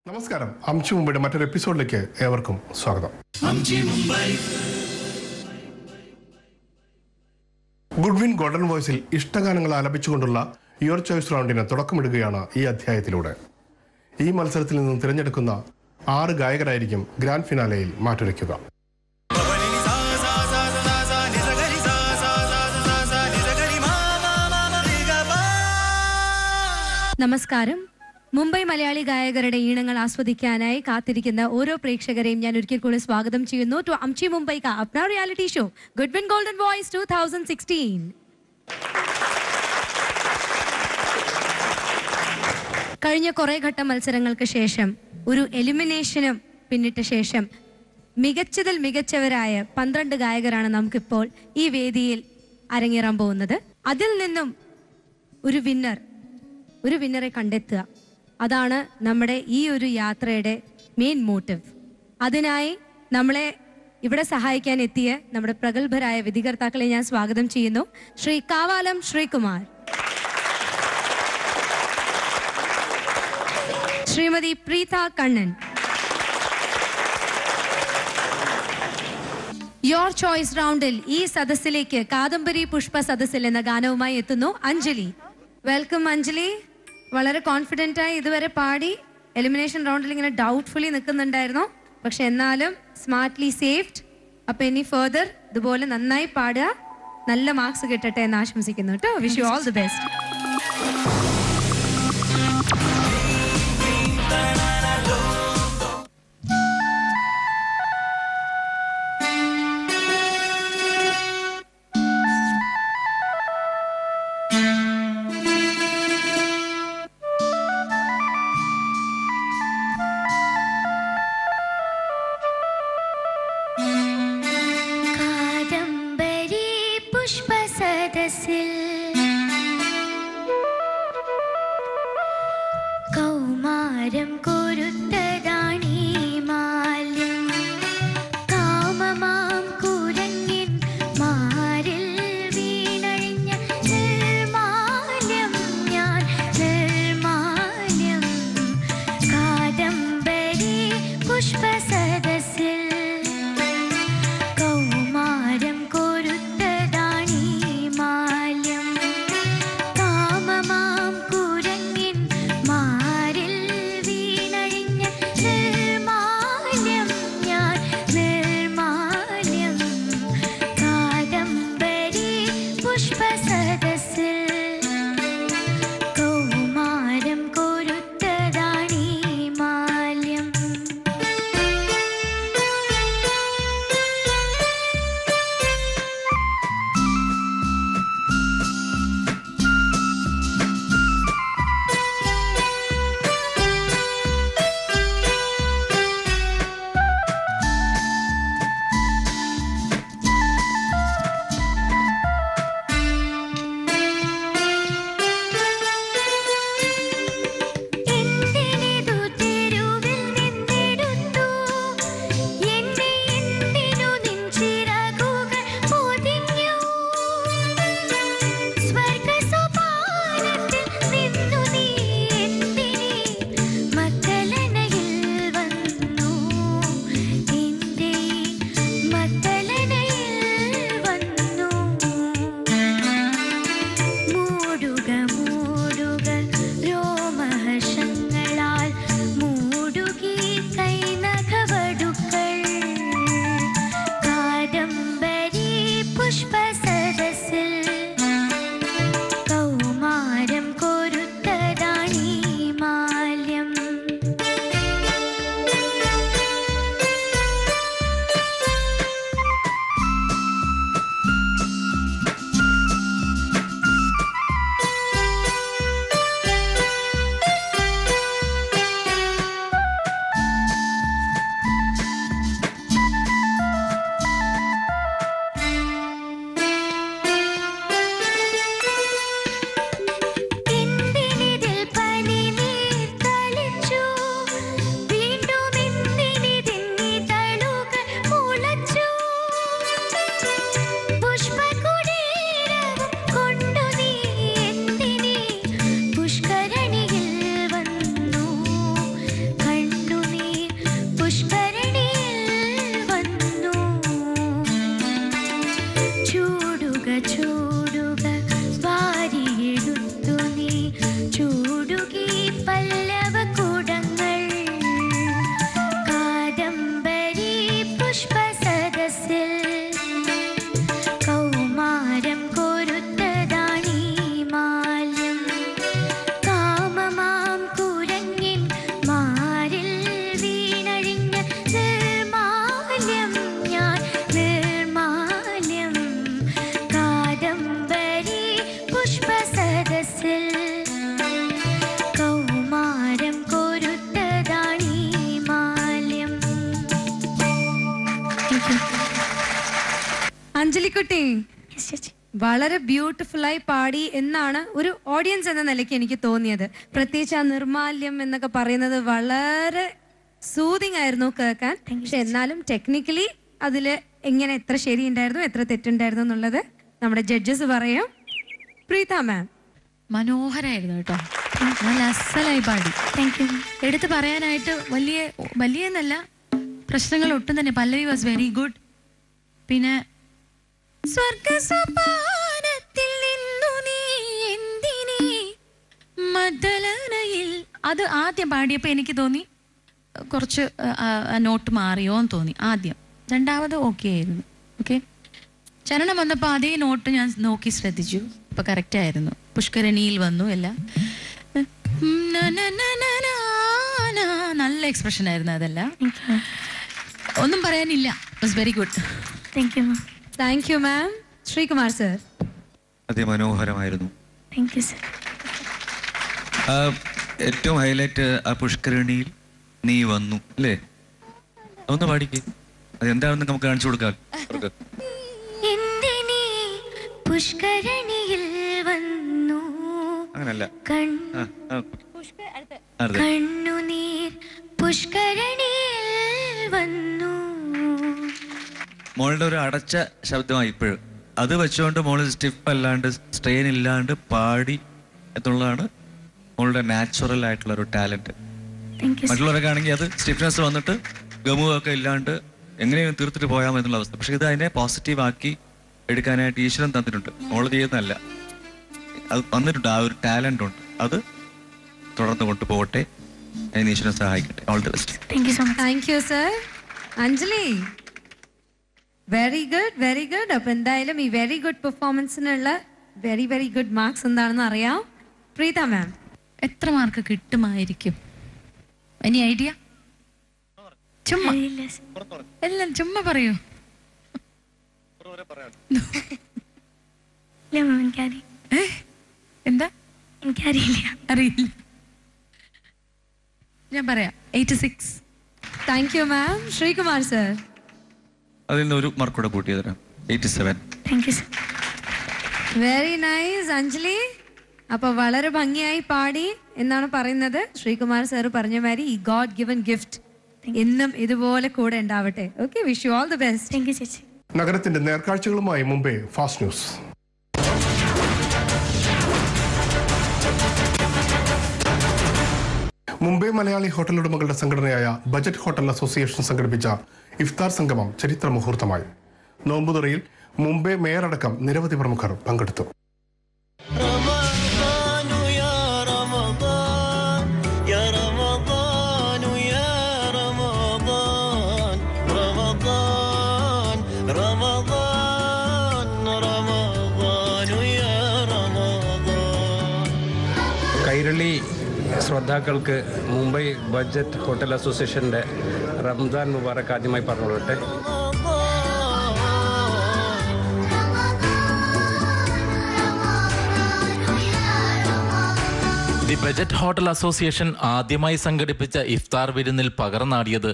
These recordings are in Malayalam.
നമസ്കാരം. അംശി മുംബൈയുടെ മറ്റൊരു എപ്പിസോഡിലേക്ക് ഏവർക്കും സ്വാഗതം. ഗുഡ്വിൻ ഗോൾഡൻ വോയ്സിൽ ഇഷ്ടഗാനങ്ങൾ ആലപിച്ചുകൊണ്ടുള്ള യുവർ ചോയ്സ് റൗണ്ടിന് തുടക്കമിടുകയാണ് ഈ അധ്യായത്തിലൂടെ. ഈ മത്സരത്തിൽ നിന്നും തിരഞ്ഞെടുക്കുന്ന 6 ഗായകരായിരിക്കും ഗ്രാൻഡ് ഫിനാലെയിൽ മാറ്റുരയ്ക്കുക. നമസ്കാരം. മുംബൈ മലയാളി ഗായകരുടെ ഈണങ്ങൾ ആസ്വദിക്കാനായി കാത്തിരിക്കുന്ന ഓരോ പ്രേക്ഷകരെയും ഞാൻ ഒരിക്കൽ കൂടി സ്വാഗതം ചെയ്യുന്നു ടു അംശി മുംബൈ കാ Apna reality show Goodwin golden voice 2016. കഴിഞ്ഞ കുറെ ഘട്ട മത്സരങ്ങൾക്ക് ശേഷം ഒരു എലിമിനേഷനും പിന്നിട്ട ശേഷം മികച്ചതിൽ മികച്ചവരായ 12 ഗായകരാണ് നമുക്കിപ്പോൾ ഈ വേദിയിൽ അരങ്ങേറാൻ പോകുന്നത്. അതിൽ നിന്നും ഒരു വിന്നറെ കണ്ടെത്തുക, അതാണ് നമ്മുടെ ഈ ഒരു യാത്രയുടെ മെയിൻ മോട്ടീവ്. അതിനായി നമ്മളെ ഇവിടെ സഹായിക്കാൻ എത്തിയ നമ്മുടെ പ്രഗത്ഭരായ വിധികർത്താക്കളെ ഞാൻ സ്വാഗതം ചെയ്യുന്നു. ശ്രീ കാവാലം ശ്രീകുമാർ, ശ്രീമതി പ്രീത കണ്ണൻ, യോർ ചോയ്സ് റൗണ്ടിൽ ഈ സദസ്സിലേക്ക് കാദംബരി പുഷ്പ സദസ്സിൽ എന്ന ഗാനവുമായി എത്തുന്നു അഞ്ജലി. വെൽക്കം അഞ്ജലി. വളരെ കോൺഫിഡൻ്റ് ആയി ഇതുവരെ പാടി എലിമിനേഷൻ റൗണ്ടിൽ ഇങ്ങനെ ഡൗട്ട്ഫുള്ളി നിൽക്കുന്നുണ്ടായിരുന്നു, പക്ഷെ എന്നാലും സ്മാർട്ട്ലി സേഫ്ഡ്. അപ്പൊ ഇനി ഫർദർ ഇതുപോലെ നന്നായി പാടുക, നല്ല മാർക്സ് കിട്ടട്ടെ എന്ന് ആശംസിക്കുന്നു കേട്ടോ. Wish you all the best. കൗമാരം കൊരുത്തതാണീ മാല്യം, കാമമാം കുരങ്ങിൻ മാറിൽ വീണഴിഞ്ഞ നിർമാല്യം, ഞാൻ നിർമാല്യം. കാദംബരി പുഷ്പസദസ്സിൽ കൗമാരം കൊരുത്തതാണീ മാല്യം, കാമമാം കുരങ്ങിൻ മാറിൽ വീണഴിഞ്ഞ നിർമാല്യം, ഞാൻ നിർമാല്യം. കാദംബരി പുഷ്പസദസ്സിൽ കൗമാരം കൊരുത്തതാണീ മാല്യം. എന്തിനിതു തെരുവിൽ നിന്നെടുത്തു എന്നെ, എന്തിനു നിൻ ചിറകുകൾ പൊതിഞ്ഞു, സ്വർഗസോപാനത്തിൽ നിന്നു നീ എന്തിനീ മക്കളനയിൽ വന്നു, എന്റെ മക്കളനയിൽ വന്നു. മൂടുക മൂടുക രോമഹർഷങ്ങളാൽ മൂടുകി കൈനഖവടുക്കൾ, കാദംബരി പുഷ്പസദസ്സിൽ കൗമാരം കൊരുത്തതാണീ മാല്യം. അഞ്ജലിക്കുട്ടി വളരെ ബ്യൂട്ടിഫുൾ ആയി പാടി എന്നാണ് ഒരു ഓഡിയൻസ് എന്ന നിലയ്ക്ക് എനിക്ക് തോന്നിയത്. പ്രത്യേകിച്ച് ആ നിർമാല്യം എന്നൊക്കെ പറയുന്നത് വളരെ സൂതിങ് ആയിരുന്നു കേൾക്കാൻ. പക്ഷെ എന്നാലും ടെക്നിക്കലി അതില് എങ്ങനെ എത്ര ശരിയുണ്ടായിരുന്നു എത്ര തെറ്റുണ്ടായിരുന്നു എന്നുള്ളത് നമ്മുടെ ജഡ്ജസ് പറയും. പ്രീത മാം മനോഹരായിരുന്നു കേട്ടോ, നല്ല അസലായി പാടി. എടുത്ത് പറയാനായിട്ട് വലിയ എന്നല്ല പ്രശ്നങ്ങൾ ഒട്ടും തന്നെ. പല്ലവി വാസ് വെരി ഗുഡ്. പിന്നെ സ്വർഗസോപാനത്തിൽ നിന്നു നീ എന്തിനീ മദ്ദലനയിൽ, അത് ആദ്യം പാടിയപ്പോൾ എനിക്ക് തോന്നി കുറച്ച് നോട്ട് മാറിയോന്ന് തോന്നി ആദ്യം. രണ്ടാമത് ഓക്കെ ആയിരുന്നു. ഓക്കെ, ചരണം വന്നപ്പോൾ അതേ നോട്ട് ഞാൻ നോക്കി ശ്രദ്ധിച്ചു, ഇപ്പൊ കറക്റ്റ് ആയിരുന്നു. പുഷ്കരണിയിൽ വന്നു എല്ലാം. നല്ല എക്സ്പ്രഷൻ ആയിരുന്നു അതെല്ലാം. ഒന്നും പറയാനില്ല. Was very good. Thank you ma'am. Sreekumar sir അതിമനോഹരമായിരുന്നു. ഏറ്റവും ഹൈലൈറ്റ് ആ പുഷ്കരണിയിൽ നീ വന്നു അല്ലേ, ഒന്ന് പാടിക്ക്. അതെന്താണെന്ന് നമുക്ക് കാണിച്ചു കൊടുക്കാം. പുഷ്കരണിയിൽ വന്നു അങ്ങനല്ല, കണ്ണുനീർ പുഷ്കരണിയിൽ വന്നു. മോളുടെ ഒരു അടച്ച ശബ്ദമായി ഇപ്പോഴും. അത് വെച്ചുകൊണ്ട് മോള് സ്റ്റിഫ് അല്ലാണ്ട് സ്ട്രെയിൻ ഇല്ലാണ്ട് പാടി എന്നുള്ളതാണ് മോളുടെ നാച്ചുറൽ ആയിട്ടുള്ള ഒരു ടാലന്റ്. മറ്റുള്ളവരൊക്കെ ആണെങ്കിൽ അത് സ്റ്റിഫ്നെസ് വന്നിട്ട് ഗമുവൊക്കെ ഇല്ലാണ്ട് എങ്ങനെയും തീർത്തിട്ട് പോയാമെന്നുള്ള അവസ്ഥ. പക്ഷെ ഇത് അതിനെ പോസിറ്റീവ് ആക്കി എടുക്കാനായിട്ട് ഈശ്വരൻ തന്നിട്ടുണ്ട്. മോള് ചെയ്യുന്നതല്ല, അത് വന്നിട്ടുണ്ട്. ആ ഒരു ടാലന്റ് ഉണ്ട്, അത് തുടർന്ന് കൊണ്ടുപോകട്ടെ. അതിന് ഈശ്വരൻ സഹായിക്കട്ടെ. All the best. Thank you sir. Anjali very good, very good. അപ്പൊ എന്തായാലും ഈ വെരി ഗുഡ് പെർഫോമൻസിനുള്ള വെരി ഗുഡ് മാർക്സ് എന്താണെന്ന് അറിയാം. പ്രീത മാം എത്ര മാർക്ക് കിട്ടുമായിരിക്കും? Any idea? ചുമ്മാ എല്ലാം ചുമ്മാ പറയൂ. എന്താ അറിയില്ല. ഞാൻ പറയാം 86. Thank you ma'am. Sreekumar sir അതിൽ നിന്ന് ഒരു മാർക്ക് കൂടെ കൂട്ടി തരാം. 87. Very nice Anjali. അപ്പൊ വളരെ ഭംഗിയായി പാടി എന്നാണ് പറയുന്നത്. ശ്രീകുമാർ സാർ പറഞ്ഞ മാതിരി ഈ ഗോഡ് ഗിവൻ ഗിഫ്റ്റ് എന്നും ഇതുപോലെ കൂടെ ഉണ്ടാവട്ടെ. Okay, wish you all the best. നഗരത്തിന്റെ നേർക്കാഴ്ചകളുമായി Mumbai fast news. Mumbai Malayali hotel ഉടമകളുടെ സംഘടനയായ ബജറ്റ് ഹോട്ടൽ അസോസിയേഷൻ സംഘടിപ്പിച്ച ഇഫ്താർ സംഗമം ചരിത്ര മുഹൂർത്തമായി. നോമ്പുതുറയിൽ മുംബൈ മേയർ അടക്കം നിരവധി പ്രമുഖർ പങ്കെടുത്തു. കൈരളി ശ്രോതാക്കൾക്ക് മുംബൈ ബജറ്റ് ഹോട്ടൽ അസോസിയേഷൻ്റെ റംസാൻ മുബാറക് ആദ്യമായി പറഞ്ഞുകൊള്ളട്ടെ. ദി ബജറ്റ് ഹോട്ടൽ അസോസിയേഷൻ ആദ്യമായി സംഘടിപ്പിച്ച ഇഫ്താർ വിരുന്നിൽ പകർന്നാടിയത്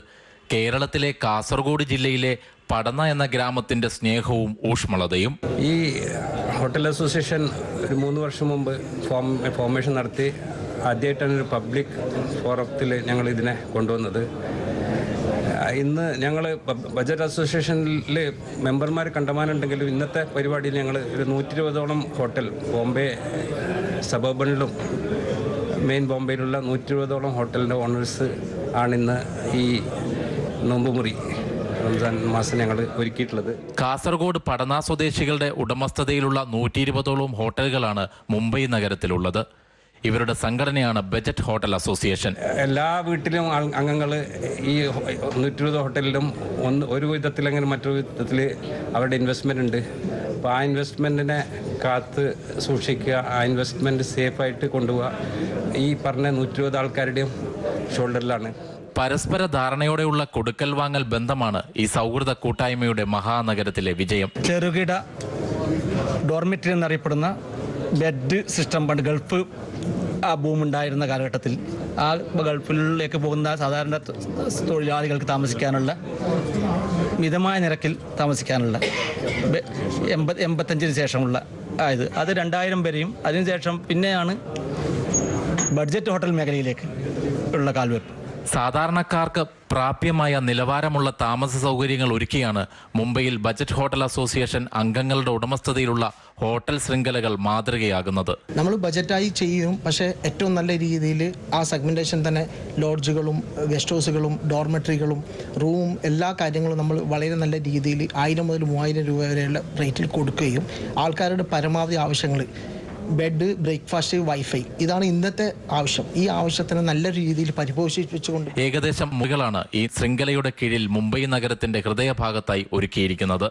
കേരളത്തിലെ കാസർഗോഡ് ജില്ലയിലെ പടന്ന എന്ന ഗ്രാമത്തിന്റെ സ്നേഹവും ഊഷ്മളതയും. ഈ ഹോട്ടൽ അസോസിയേഷൻ ഒരു 3 വർഷം മുമ്പ് ഫോർമേഷൻ നടത്തി. ആദ്യമായിട്ടാണ് ഒരു പബ്ലിക് ഫോറത്തിൽ ഞങ്ങൾ ഇതിനെ കൊണ്ടുവന്നത്. ഇന്ന് ഞങ്ങൾ ബജറ്റ് അസോസിയേഷനിൽ മെമ്പർമാർ കണ്ടമാനുണ്ടെങ്കിലും ഇന്നത്തെ പരിപാടിയിൽ ഞങ്ങൾ ഒരു 120ഓളം ഹോട്ടൽ ബോംബെ സബർബണിലും മെയിൻ ബോംബെയിലുള്ള 120ഓളം ഹോട്ടലിൻ്റെ ഓണേഴ്സ് ആണിന്ന് ഈ നോമ്പുമുറി റംസാൻ മാസം ഞങ്ങൾ ഒരുക്കിയിട്ടുള്ളത്. കാസർഗോഡ് പടന സ്വദേശികളുടെ ഉടമസ്ഥതയിലുള്ള 120ഓളം ഹോട്ടലുകളാണ് മുംബൈ നഗരത്തിലുള്ളത്. ഇവരുടെ സംഘടനയാണ് ബജറ്റ് ഹോട്ടൽ അസോസിയേഷൻ. എല്ലാ വീട്ടിലും അംഗങ്ങൾ ഈ 120 ഹോട്ടലിലും ഒരു വിധത്തിലെങ്കിലും മറ്റൊരു വിധത്തിൽ അവരുടെ ഇൻവെസ്റ്റ്മെൻ്റ് ഉണ്ട്. അപ്പോൾ ആ ഇൻവെസ്റ്റ്മെൻറ്റിനെ കാത്ത് സൂക്ഷിക്കുക, ആ ഇൻവെസ്റ്റ്മെൻറ്റ് സേഫായിട്ട് കൊണ്ടുപോവുക ഈ പറഞ്ഞ 120 ആൾക്കാരുടെയും ഷോൾഡറിലാണ്. പരസ്പര ധാരണയോടെയുള്ള കൊടുക്കൽ വാങ്ങൽ ബന്ധമാണ് ഈ സൗഹൃദ കൂട്ടായ്മയുടെ മഹാനഗരത്തിലെ വിജയം. ചെറുകിട ഡോർമിറ്ററി എന്നറിയപ്പെടുന്ന ബെഡ് സിസ്റ്റം പണ്ട് ഗൾഫ് ആ ബൂമുണ്ടായിരുന്ന കാലഘട്ടത്തിൽ ആ ഗൾഫിലേക്ക് പോകുന്ന സാധാരണ തൊഴിലാളികൾക്ക് താമസിക്കാനുള്ള മിതമായ നിരക്കിൽ താമസിക്കാനുള്ള 85 ശേഷമുള്ള അത് 2000 വരെയും അതിനുശേഷം പിന്നെയാണ് ബഡ്ജറ്റ് ഹോട്ടൽ മേഖലയിലേക്ക് ഉള്ള കാൽവെപ്പ്. സാധാരണക്കാർക്ക് പ്രാപ്യമായ നിലവാരമുള്ള താമസ സൗകര്യങ്ങൾ ഒരുക്കിയാണ് മുംബൈയിൽ ബജറ്റ് ഹോട്ടൽ അസോസിയേഷൻ അംഗങ്ങളുടെ ഉടമസ്ഥതയിലുള്ള ഹോട്ടൽ ശൃംഖലകൾ മാതൃകയാകുന്നത്. നമ്മൾ ബജറ്റായി ചെയ്യും, പക്ഷേ ഏറ്റവും നല്ല രീതിയിൽ ആ സെഗ്മെൻറ്റേഷൻ തന്നെ ലോഡ്ജുകളും ഗസ്റ്റ് ഹൗസുകളും ഡോർമെട്രികളും റൂമും എല്ലാ കാര്യങ്ങളും നമ്മൾ വളരെ നല്ല രീതിയിൽ 1000 മുതൽ 3000 രൂപ വരെയുള്ള റേറ്റിൽ കൊടുക്കുകയും ആൾക്കാരുടെ പരമാവധി ആവശ്യങ്ങൾ ബെഡ്, ബ്രേക്ക്ഫാസ്റ്റ്, വൈഫൈ ഇതാണ് ഇന്നത്തെ ആവശ്യം. ഈ ആവശ്യത്തിന് നല്ല രീതിയിൽ പരിപോഷിപ്പിച്ചുകൊണ്ട് ഏകദേശം മുറികളാണ് ഈ ശൃംഖലയുടെ കീഴിൽ മുംബൈ നഗരത്തിന്റെ ഹൃദയഭാഗത്തായി ഒരുക്കിയിരിക്കുന്നത്.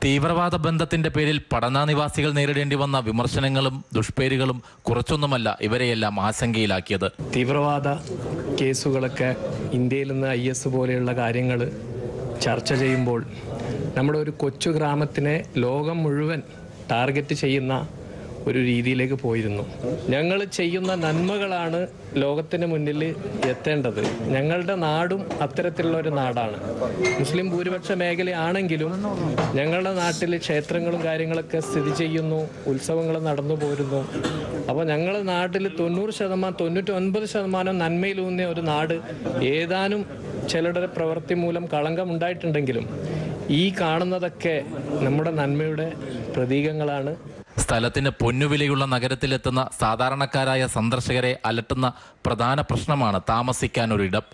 തീവ്രവാദ ബന്ധത്തിന്റെ പേരിൽ പഠനാനിവാസികൾ നേരിടേണ്ടി വന്ന വിമർശനങ്ങളും ദുഷ്പേരുകളും കുറച്ചൊന്നുമല്ല ഇവരെയെല്ലാം ആശങ്കയിലാക്കിയത്. തീവ്രവാദ കേസുകളൊക്കെ ഇന്ത്യയിൽ നിന്ന് IS പോലെയുള്ള കാര്യങ്ങൾ ചർച്ച ചെയ്യുമ്പോൾ നമ്മുടെ ഒരു കൊച്ചു ഗ്രാമത്തിനെ ലോകം മുഴുവൻ ടാർഗറ്റ് ചെയ്യുന്ന ഒരു രീതിയിലേക്ക് പോയിരുന്നു. ഞങ്ങൾ ചെയ്യുന്ന നന്മകളാണ് ലോകത്തിന് മുന്നിൽ എത്തേണ്ടത്. ഞങ്ങളുടെ നാടും അത്തരത്തിലുള്ള ഒരു നാടാണ്. മുസ്ലിം ഭൂരിപക്ഷ മേഖലയാണെങ്കിലും ഞങ്ങളുടെ നാട്ടിൽ ക്ഷേത്രങ്ങളും കാര്യങ്ങളൊക്കെ സ്ഥിതി ചെയ്യുന്നു, ഉത്സവങ്ങൾ നടന്നു പോരുന്നു. അപ്പോൾ ഞങ്ങളുടെ നാട്ടിൽ 99% നന്മയിലൂന്നിയ ഒരു നാട്. ഏതാനും ചിലരുടെ പ്രവൃത്തി മൂലം കളങ്കമുണ്ടായിട്ടുണ്ടെങ്കിലും ഈ കാണുന്നതൊക്കെ നമ്മുടെ നന്മയുടെ പ്രതീകങ്ങളാണ്. സ്ഥലത്തിന് പൊന്നുവിലയുള്ള നഗരത്തിലെത്തുന്ന സാധാരണക്കാരായ സന്ദർശകരെ അലട്ടുന്ന പ്രധാന പ്രശ്നമാണ് താമസിക്കാനൊരിടം.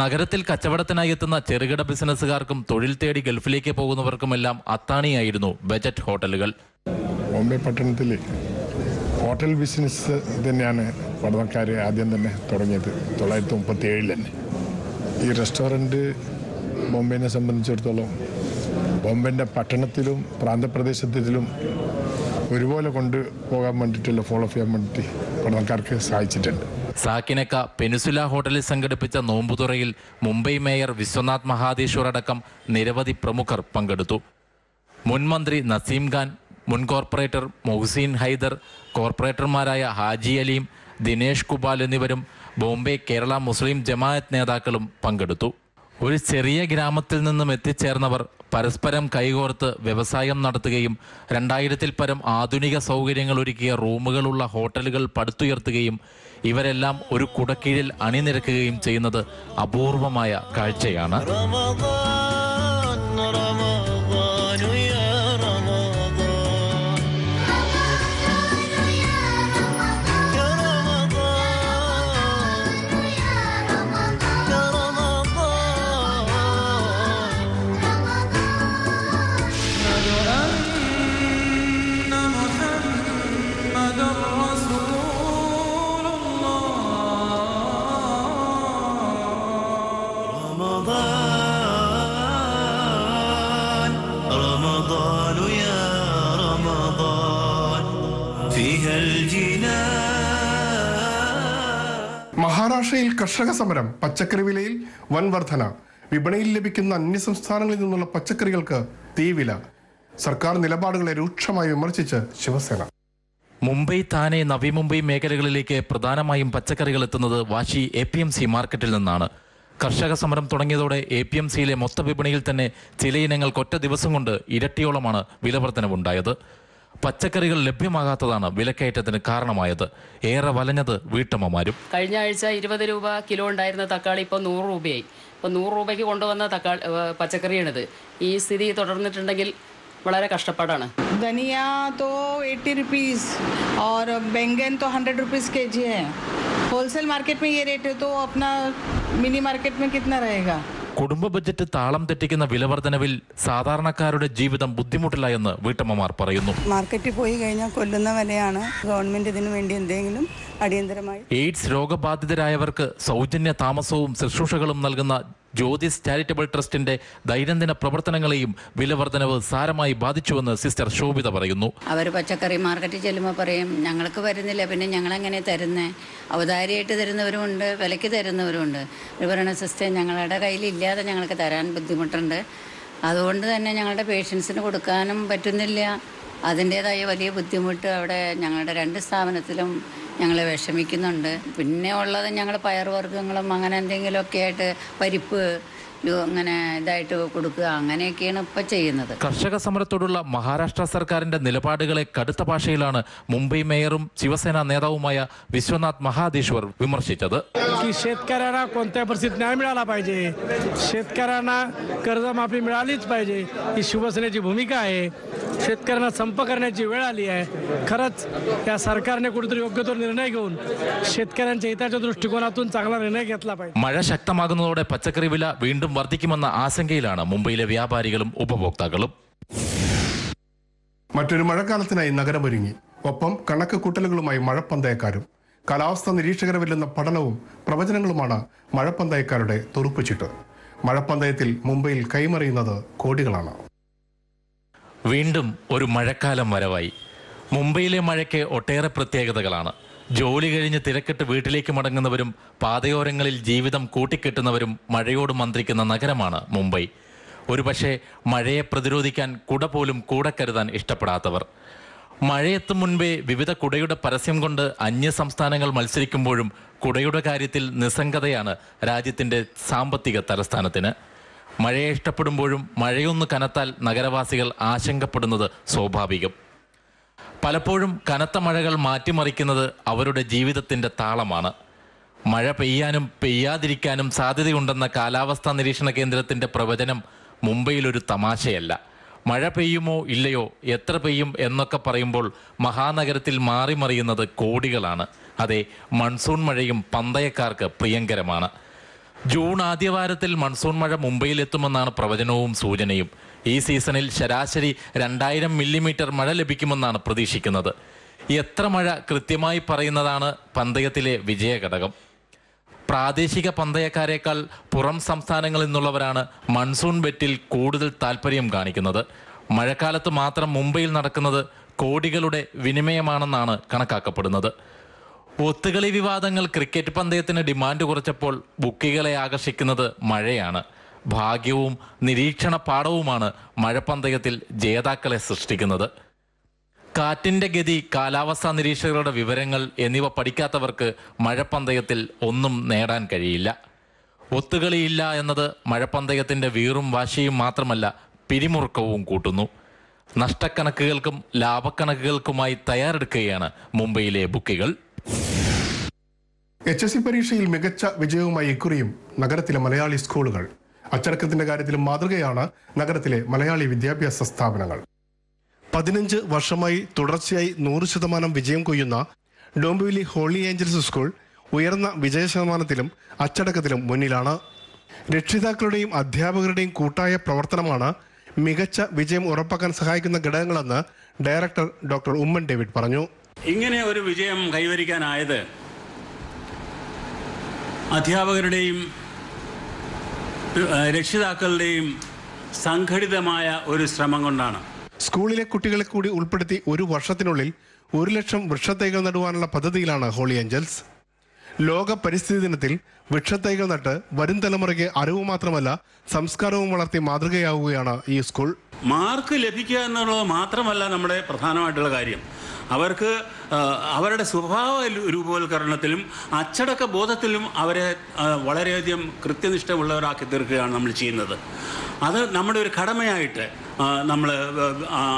നഗരത്തിൽ കച്ചവടത്തിനായി എത്തുന്ന ചെറുകിട ബിസിനസ്സുകാർക്കും തൊഴിൽ തേടി ഗൾഫിലേക്ക് പോകുന്നവർക്കുമെല്ലാം അത്താണിയായിരുന്നു ബജറ്റ് ഹോട്ടലുകൾ. ബോംബെ പട്ടണത്തിൽ ഹോട്ടൽ ബിസിനസ് തന്നെയാണ് പഠനക്കാർ ആദ്യം തന്നെ തുടങ്ങിയത് 1937 തന്നെ. ഈ റെസ്റ്റോറൻറ്റ് ബോംബെനെ സംബന്ധിച്ചിടത്തോളം ബോംബെൻ്റെ പട്ടണത്തിലും പ്രാന്തപ്രദേശത്തിലും ഒരുപോലെ കൊണ്ടുപോകാൻ വേണ്ടിയിട്ടുള്ള ഫോളോ ചെയ്യാൻ വേണ്ടിയിട്ട് പഠനക്കാർക്ക് സാധിച്ചിട്ടുണ്ട്. സാക്കിനക്ക പെനിസുല ഹോട്ടലിൽ സംഘടിപ്പിച്ച നോമ്പുതുറയിൽ മുംബൈ മേയർ വിശ്വനാഥ് മഹാദേശ്വർ അടക്കം നിരവധി പ്രമുഖർ പങ്കെടുത്തു. മുൻ മന്ത്രി നസീം ഖാൻ, മുൻ കോർപ്പറേറ്റർ മൊഹ്സീൻ ഹൈദർ, കോർപ്പറേറ്റർമാരായ ഹാജി അലീം, ദിനേഷ് കുബാൽ എന്നിവരും ബോംബെ കേരള മുസ്ലിം ജമാഅത്ത് നേതാക്കളും പങ്കെടുത്തു. ഒരു ചെറിയ ഗ്രാമത്തിൽ നിന്നും എത്തിച്ചേർന്നവർ പരസ്പരം കൈകോർത്ത് വ്യവസായം നടത്തുകയും 2000-ൽ പരം ആധുനിക സൗകര്യങ്ങൾ ഒരുക്കിയ റൂമുകളുള്ള ഹോട്ടലുകൾ പടുത്തുയർത്തുകയും ഇവരെല്ലാം ഒരു കുടക്കീഴിൽ അണിനിരക്കുകയും ചെയ്യുന്നത് അപൂർവമായ കാഴ്ചയാണ്. മഹാരാഷ്ട്രയിൽ കർഷക സമരം, പച്ചക്കറി വിലയിൽ വൻ വർധന, വിപണിയിൽ ലഭിക്കുന്ന അന്യസംസ്ഥാനങ്ങളിൽ നിന്നുള്ള പച്ചക്കറികൾക്ക് തീവില, സർക്കാർ നിലപാടുകളെ രൂക്ഷമായി വിമർശിച്ച് ശിവസേന. മുംബൈ, താനെ, നവി മുംബൈ മേഖലകളിലേക്ക് പ്രധാനമായും പച്ചക്കറികൾ എത്തുന്നത് വാശി APMC മാർക്കറ്റിൽ നിന്നാണ്. കർഷക സമരം തുടങ്ങിയതോടെ APMCയിലെ മൊത്ത വിപണിയിൽ തന്നെ ചില ഇനങ്ങൾക്ക് ഒറ്റ ദിവസം കൊണ്ട് ഇരട്ടിയോളമാണ് വിലവർധനവുണ്ടായത്. പച്ചക്കറികൾ ലഭ്യമാകാത്തതാണ് വിലക്കയറ്റത്തിന് കാരണമായത്. ഏറെ വലഞ്ഞത് വീട്ടമ്മമാരും. കഴിഞ്ഞ ആഴ്ച 20 രൂപ കിലോ ഉണ്ടായിരുന്ന തക്കാളി ഇപ്പോൾ 100 രൂപയായി. ഇപ്പോൾ 100 രൂപയ്ക്ക് കൊണ്ടുവന്ന പച്ചക്കറിയാണിത്. ഈ സ്ഥിതി തുടർന്നിട്ടുണ്ടെങ്കിൽ വളരെ കഷ്ടപ്പാടാണ്. ധനിയ तो 80 रुपीस और बैंगन तो 100 रुपीस kg है. होलसेल मार्केट में ये रेट है तो अपना मिनी मार्केट में कितना रहेगा? കുടുംബ ബജറ്റ് താളം തെറ്റിക്കുന്ന വിലവർധനവിൽ സാധാരണക്കാരുടെ ജീവിതം ബുദ്ധിമുട്ടിലായെന്ന് വീട്ടമ്മമാർ പറയുന്നു. മാർക്കറ്റിൽ പോയി കഴിഞ്ഞാൽ കൊല്ലുന്ന വിലയാണ്. ഗവൺമെന്റ് ഇതിനു വേണ്ടി എന്തെങ്കിലും അടിയന്തരമായി. എയ്ഡ്സ് രോഗബാധിതരായവർക്ക് സൗജന്യ താമസവും ശുശ്രൂഷകളും നൽകുന്ന ജ്യോതിസ് ചാരിറ്റബിൾ ട്രസ്റ്റിന്റെ ദൈനംദിന പ്രവർത്തനങ്ങളെയും വിലവർധനവ് സാരമായി ബാധിച്ചുവെന്ന് സിസ്റ്റർ ശോഭിത പറയുന്നു. അവർ പച്ചക്കറി മാർക്കറ്റിൽ ചെല്ലുമ്പോൾ പറയും ഞങ്ങൾക്ക് വരുന്നില്ല, പിന്നെ ഞങ്ങളെങ്ങനെ തരുന്നേ? അവതാരിയായിട്ട് തരുന്നവരുമുണ്ട്, വിലയ്ക്ക് തരുന്നവരുമുണ്ട്. ഒരു പറയണ സിസ്റ്റർ ഞങ്ങളുടെ കയ്യിലില്ലാതെ ഞങ്ങൾക്ക് തരാൻ ബുദ്ധിമുട്ടുണ്ട്, അതുകൊണ്ട് തന്നെ ഞങ്ങളുടെ പേഷ്യൻസിന് കൊടുക്കാനും പറ്റുന്നില്ല. അതിൻ്റേതായ വലിയ ബുദ്ധിമുട്ട് അവിടെ ഞങ്ങളുടെ 2 സ്ഥാപനത്തിലും ഞങ്ങൾ വിഷമിക്കുന്നുണ്ട്. പിന്നെ ഉള്ളത് ഞങ്ങൾ പയറുവർഗ്ഗങ്ങളും അങ്ങനെ എന്തെങ്കിലുമൊക്കെ ആയിട്ട് പരിപ്പ് അങ്ങനെ ഇതായിട്ട് കൊടുക്കുക, അങ്ങനെയൊക്കെയാണ് ഇപ്പം ചെയ്യുന്നത്. കർഷക സമരത്തോടുള്ള മഹാരാഷ്ട്ര സർക്കാരിന്റെ നിലപാടുകളെ കടുത്ത ഭാഷയിലാണ് മുംബൈ മേയറും ശിവസേന നേതാവുമായ വിശ്വനാഥ് മഹാദേശ്വർ വിമർശിച്ചത്. शेतकऱ्यांना कोणत्या परिस्थितीत न्याय मिळाला पाहिजे, शेतकऱ्यांना कर्जमाफी मिळालीच पाहिजे, ही शिवसेनेची भूमिका आहे. शेतकऱ्यांना संप करण्याची वेळ आली आहे. खरंच या सरकारने कुठेतरी योग्य तो निर्णय घेऊन शेतकऱ्यांच्या हिताच्या दृष्टिकोनातून चांगला निर्णय घेतला पाहिजे. മഴ ശക്തമാകുന്നതോടെ പച്ചക്കറി വില വീണ്ടും വർദ്ധിക്കുമെന്ന ആശങ്കയിലാണ് മുംബൈയിലെ വ്യാപാരികളും ഉപഭോക്താക്കളും. മറ്റൊരു മഴക്കാലത്തിനായി നഗരമൊരുങ്ങി. ഒപ്പം കണക്ക് കൂട്ടലുകളുമായി മഴപ്പന്തയക്കാരും. കാലാവസ്ഥാ നിരീക്ഷകരെ വെല്ലുന്ന പഠനവും പ്രവചനങ്ങളുമാണ് മഴപ്പന്തയക്കാരുടെ തുറുപ്പുചീട്ട്. മഴപ്പന്തയത്തിൽ മുംബൈയിൽ കൈമറിയുന്നത് കോടികളാണ്. വീണ്ടും ഒരു മഴക്കാലം വരവായി. മുംബൈയിലെ മഴയ്ക്ക് ഒട്ടേറെ പ്രത്യേകതകളാണ്. ജോലി കഴിഞ്ഞ് തിരക്കിട്ട് വീട്ടിലേക്ക് മടങ്ങുന്നവരും പാതയോരങ്ങളിൽ ജീവിതം കൂട്ടിക്കെട്ടുന്നവരും മഴയോട് മന്ത്രിക്കുന്ന നഗരമാണ് മുംബൈ. ഒരുപക്ഷെ മഴയെ പ്രതിരോധിക്കാൻ കുട പോലും കൂടെ കരുതാൻ ഇഷ്ടപ്പെടാത്തവർ. മഴയെത്തും മുൻപേ വിവിധ കുടയുടെ പരസ്യം കൊണ്ട് അന്യ സംസ്ഥാനങ്ങൾ മത്സരിക്കുമ്പോഴും കുടയുടെ കാര്യത്തിൽ നിസ്സംഗതയാണ് രാജ്യത്തിൻ്റെ സാമ്പത്തിക തലസ്ഥാനത്തിന്. മഴയെ ഇഷ്ടപ്പെടുമ്പോഴും മഴയൊന്ന് കനത്താൽ നഗരവാസികൾ ആശങ്കപ്പെടുന്നത് സ്വാഭാവികം. പലപ്പോഴും കനത്ത മഴകൾ മാറ്റിമറിക്കുന്നത് അവരുടെ ജീവിതത്തിൻ്റെ താളമാണ്. മഴ പെയ്യാനും പെയ്യാതിരിക്കാനും സാധ്യതയുണ്ടെന്ന കാലാവസ്ഥാ നിരീക്ഷണ കേന്ദ്രത്തിൻ്റെ പ്രവചനം മുംബൈയിലൊരു തമാശയല്ല. മഴ പെയ്യുമോ ഇല്ലയോ, എത്ര പെയ്യും എന്നൊക്കെ പറയുമ്പോൾ മഹാനഗരത്തിൽ മാറിമറിയുന്നത് കോടികളാണ്. അതെ, മൺസൂൺ മഴയും പന്തയക്കാർക്ക് പ്രിയങ്കരമാണ്. ജൂൺ ആദ്യവാരത്തിൽ മൺസൂൺ മഴ മുംബൈയിലെത്തുമെന്നാണ് പ്രവചനവും സൂചനയും. ഈ സീസണിൽ ശരാശരി 2000 മില്ലിമീറ്റർ മഴ ലഭിക്കുമെന്നാണ് പ്രതീക്ഷിക്കുന്നത്. എത്ര മഴ കൃത്യമായി പറയുന്നതാണ് പന്തയത്തിലെ വിജയഘടകം. പ്രാദേശിക പന്തയക്കാരേക്കാൾ പുറം സംസ്ഥാനങ്ങളിൽ നിന്നുള്ളവരാണ് മൺസൂൺ ബെറ്റിൽ കൂടുതൽ താല്പര്യം കാണിക്കുന്നത്. മഴക്കാലത്ത് മാത്രം മുംബൈയിൽ നടക്കുന്നത് കോടികളുടെ വിനിമയമാണെന്നാണ് കണക്കാക്കപ്പെടുന്നത്. ഒത്തുകളി വിവാദങ്ങൾ ക്രിക്കറ്റ് പന്തയത്തിന് ഡിമാൻഡ് കുറച്ചപ്പോൾ ബുക്കികളെ ആകർഷിക്കുന്നത് മഴയാണ്. ഭാഗ്യവും നിരീക്ഷണ പാഠവുമാണ് മഴപ്പന്തയത്തിൽ ജേതാക്കളെ സൃഷ്ടിക്കുന്നത്. കാറ്റിൻ്റെ ഗതി, കാലാവസ്ഥാ നിരീക്ഷകരുടെ വിവരങ്ങൾ എന്നിവ പഠിക്കാത്തവർക്ക് മഴപ്പന്തയത്തിൽ ഒന്നും നേടാൻ കഴിയില്ല. ഒത്തുകളിയില്ല എന്നത് മഴപ്പന്തയത്തിൻ്റെ വീറും വാശിയും മാത്രമല്ല, പിരിമുറുക്കവും കൂട്ടുന്നു. നഷ്ടക്കണക്കുകൾക്കും ലാഭക്കണക്കുകൾക്കുമായി തയ്യാറെടുക്കുകയാണ് മുംബൈയിലെ ബുക്കികൾ. HSC പരീക്ഷയിൽ മികച്ച വിജയവുമായി ഇക്കുറിയും നഗരത്തിലെ മലയാളി സ്കൂളുകൾ. അച്ചടക്കത്തിന്റെ കാര്യത്തിലും മാതൃകയാണ് നഗരത്തിലെ മലയാളി വിദ്യാഭ്യാസ സ്ഥാപനങ്ങൾ. 15 വർഷമായി തുടർച്ചയായി 100% വിജയം കൊയ്യുന്ന ഡോംബിവിലി ഹോളി ഏഞ്ചൽസ് സ്കൂൾ ഉയർന്ന വിജയശതമാനത്തിലും അച്ചടക്കത്തിലും മുന്നിലാണ്. രക്ഷിതാക്കളുടെയും അധ്യാപകരുടെയും കൂട്ടായ പ്രവർത്തനമാണ് മികച്ച വിജയം ഉറപ്പാക്കാൻ സഹായിക്കുന്ന ഘടകങ്ങളെന്ന് ഡയറക്ടർ ഡോക്ടർ ഉമ്മൻ ഡേവിഡ് പറഞ്ഞു. ഇങ്ങനെ ഒരു വിജയം കൈവരിക്കാനായത് അധ്യാപകരുടെയും രക്ഷിതാക്കളുടെയും സംഘടിതമായ ഒരു ശ്രമം കൊണ്ടാണ്. സ്കൂളിലെ കുട്ടികളെ കൂടി ഉൾപ്പെടുത്തി ഒരു വർഷത്തിനുള്ളിൽ 1,00,000 വൃക്ഷത്തൈകൾ നടുവാനുള്ള പദ്ധതിയിലാണ് ഹോളി ഏഞ്ചൽസ്. ലോക പരിസ്ഥിതി ദിനത്തിൽ വൃക്ഷത്തൈകൾ നട്ട് വരും തലമുറയ്ക്ക് അറിവ് മാത്രമല്ല സംസ്കാരവും വളർത്തി മാതൃകയാവുകയാണ് ഈ സ്കൂൾ. മാർക്ക് ലഭിക്കുക എന്നുള്ളത് മാത്രമല്ല നമ്മുടെ പ്രധാനമായിട്ടുള്ള കാര്യം. അവർക്ക് അവരുടെ സ്വഭാവ രൂപവൽക്കരണത്തിലും അച്ചടക്ക ബോധത്തിലും അവരെ വളരെയധികം കൃത്യനിഷ്ഠമുള്ളവരാക്കി തീർക്കുകയാണ് നമ്മൾ ചെയ്യുന്നത്. അത് നമ്മുടെ ഒരു കടമയായിട്ട് നമ്മൾ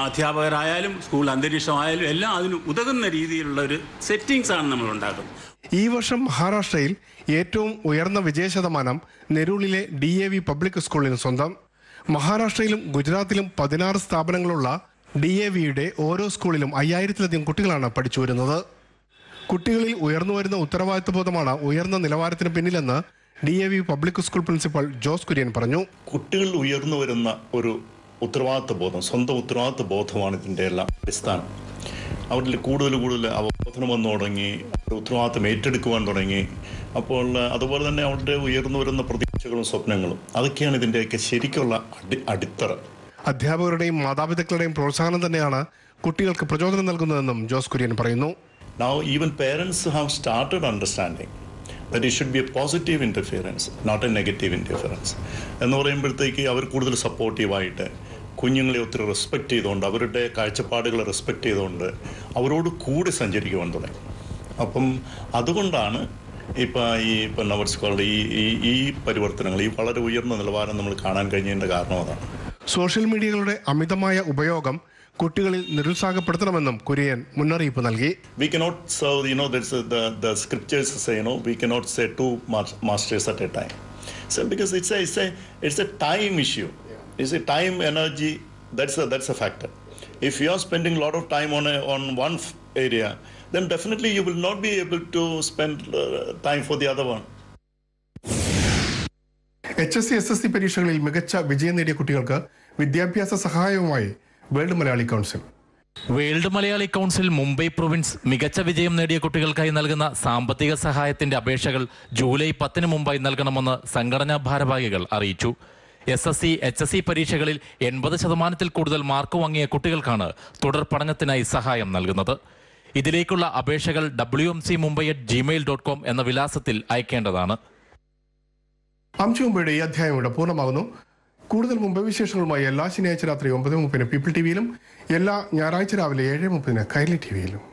അധ്യാപകരായാലും സ്കൂൾ അന്തരീക്ഷമായാലും എല്ലാം അതിന് ഉതകുന്ന രീതിയിലുള്ള ഒരു സെറ്റിങ്സാണ് നമ്മൾ ഉണ്ടാക്കുന്നത്. ഈ വർഷം മഹാരാഷ്ട്രയിൽ ഏറ്റവും ഉയർന്ന വിജയശതമാനം നെരൂളിലെ DAV പബ്ലിക് സ്കൂളിന് സ്വന്തം. മഹാരാഷ്ട്രയിലും ഗുജറാത്തിലും 16 സ്ഥാപനങ്ങളുള്ള DAVയുടെ ഓരോ സ്കൂളിലും 5000-ലധികം കുട്ടികളാണ് പഠിച്ചു വരുന്നത്. കുട്ടികളിൽ ഉയർന്നുവരുന്ന ഉത്തരവാദിത്വബോധമാണ് ഉയർന്ന നിലവാരത്തിന് പിന്നിലെന്ന് DAV public school principal Jose Kurian പറഞ്ഞു. കുട്ടികളിൽ ഉയർന്നു വരുന്ന ഒരു ഉത്തരവാദിത്വ ബോധം, സ്വന്തം ഉത്തരവാദിത്വ ബോധമാണ് ഇതിൻ്റെ എല്ലാം അടിസ്ഥാനം. അവരിൽ കൂടുതൽ അവബോധനം വന്നു തുടങ്ങി, ഉത്തരവാദിത്വം ഏറ്റെടുക്കുവാൻ തുടങ്ങി. അപ്പോൾ അതുപോലെ തന്നെ അവരുടെ ഉയർന്നു വരുന്ന പ്രതീക്ഷകളും സ്വപ്നങ്ങളും അതൊക്കെയാണ് ഇതിൻ്റെയൊക്കെ ശരിക്കുള്ള അടിത്തറ. അധ്യാപകരുടെയും മാതാപിതാക്കളുടെയും പ്രോത്സാഹനം തന്നെയാണ് കുട്ടികൾക്ക് പ്രചോദനം നൽകുന്നതെന്നും ജോസ് കുര്യൻ പറയുന്നു. Now even parents have started understanding that it should be a positive interference, not a negative interference. എന്ന് പറയുമ്പോഴത്തേക്ക് അവർ കൂടുതൽ സപ്പോർട്ടീവായിട്ട് കുഞ്ഞുങ്ങളെ ഒത്തിരി റെസ്പെക്റ്റ് ചെയ്തുകൊണ്ട്, അവരുടെ കാഴ്ചപ്പാടുകളെ റെസ്പെക്റ്റ് ചെയ്തുകൊണ്ട് അവരോട് കൂടി സഞ്ചരിക്കുവാൻ തുടങ്ങി. അപ്പം അതുകൊണ്ടാണ് ഇപ്പം നവറ്റ്സ് കോൾഡ് ഈ പരിവർത്തനങ്ങൾ, ഈ വളരെ ഉയർന്ന നിലവാരം നമ്മൾ കാണാൻ കഴിഞ്ഞതിൻ്റെ കാരണം അതാണ്. സോഷ്യൽ മീഡിയകളുടെ അമിതമായ ഉപയോഗം കുട്ടികളിൽ നിരുത്സാഹപ്പെടുത്തണമെന്നും കുര്യൻ മുന്നറിയിപ്പ് നൽകി. We cannot serve, the scriptures say, we cannot say two masters at a time. So because it's a time issue. It's a time, energy, that's a factor. If you are spending a lot of time on one area, then definitely you will not be able to spend time for the other one. HSC SSC പരീക്ഷകളിൽ മികച്ച വിജയം നേടിയ കുട്ടികൾക്ക് വിദ്യാഭ്യാസ സഹായവുമായി world Malayali council. World Malayali council Mumbai province മികച്ച വിജയം നേടിയ കുട്ടികൾക്കായി നൽകുന്ന സാമ്പത്തിക സഹായത്തിന്റെ അപേക്ഷകൾ ജൂലൈ 10 മുമ്പായി നൽകണമെന്ന് സംഘടനാ ഭാരവാഹികൾ അറിയിച്ചു. SSC HSC പരീക്ഷകളിൽ 80% കൂടുതൽ മാർക്ക് വാങ്ങിയ കുട്ടികൾക്കാണ് തുടർ പഠനത്തിനായി സഹായം നൽകുന്നത്. ഇതിലേക്കുള്ള അപേക്ഷകൾ wmcmumbai@gmail.com എന്ന വിലാസത്തിൽ അയക്കേണ്ടതാണ്. അംശു മുംബൈയുടെ ഈ അധ്യായം ഇവിടെ പൂർണ്ണമാകുന്നു. കൂടുതൽ മുംബൈ വിശേഷങ്ങളുമായി എല്ലാ ശനിയാഴ്ച രാത്രി 9:30 പീപ്പിൾ ടിവിയിലും എല്ലാ ഞായറാഴ്ച രാവിലെ 7:30 കൈരളി ടിവിയിലും.